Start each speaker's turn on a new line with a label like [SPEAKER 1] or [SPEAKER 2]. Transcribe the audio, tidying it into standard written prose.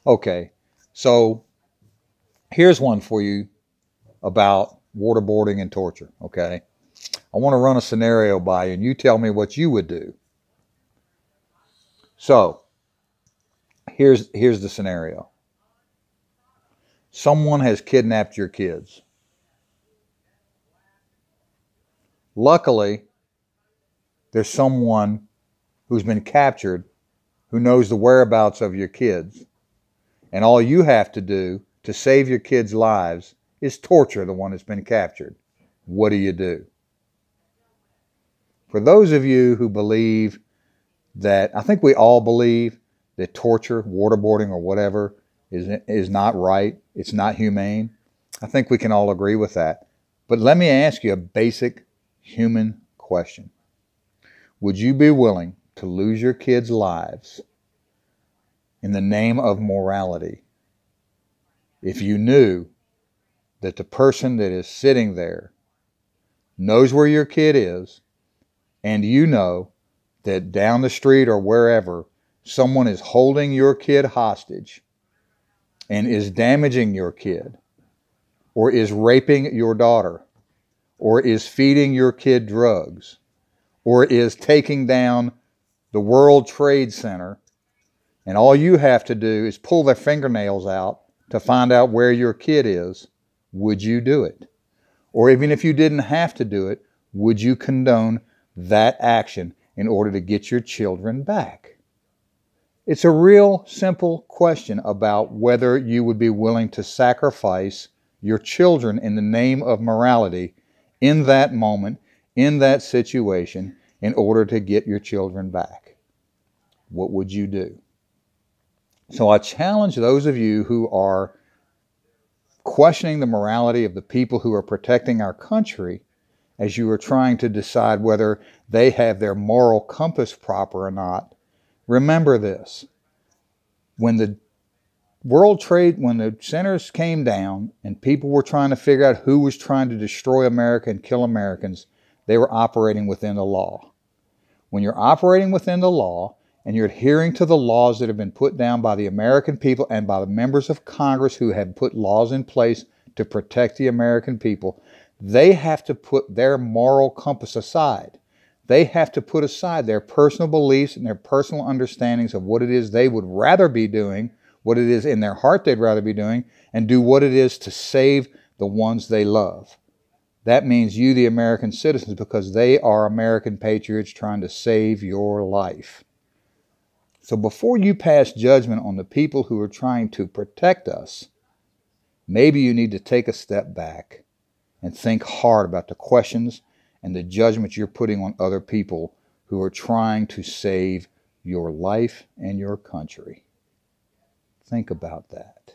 [SPEAKER 1] Okay, so here's one for you about waterboarding and torture, okay? I want to run a scenario by you, and you tell me what you would do. So, here's the scenario. Someone has kidnapped your kids. Luckily, there's someone who's been captured who knows the whereabouts of your kids. And all you have to do to save your kids' lives is torture the one that's been captured. What do you do? For those of you who believe that, I think we all believe that torture, waterboarding, or whatever is not right, it's not humane. I think we can all agree with that. But let me ask you a basic human question. Would you be willing to lose your kids' lives in the name of morality if you knew that the person that is sitting there knows where your kid is, and you know that down the street or wherever someone is holding your kid hostage and is damaging your kid, or is raping your daughter, or is feeding your kid drugs, or is taking down the World Trade Center, and all you have to do is pull their fingernails out to find out where your kid is, would you do it? Or even if you didn't have to do it, would you condone that action in order to get your children back? It's a real simple question about whether you would be willing to sacrifice your children in the name of morality in that moment, in that situation, in order to get your children back. What would you do? So I challenge those of you who are questioning the morality of the people who are protecting our country as you are trying to decide whether they have their moral compass proper or not. Remember this. When the centers came down and people were trying to figure out who was trying to destroy America and kill Americans, they were operating within the law. When you're operating within the law and you're adhering to the laws that have been put down by the American people and by the members of Congress who have put laws in place to protect the American people, they have to put their moral compass aside. They have to put aside their personal beliefs and their personal understandings of what it is they would rather be doing, what it is in their heart they'd rather be doing, and do what it is to save the ones they love. That means you, the American citizens, because they are American patriots trying to save your life. So before you pass judgment on the people who are trying to protect us, maybe you need to take a step back and think hard about the questions and the judgments you're putting on other people who are trying to save your life and your country. Think about that.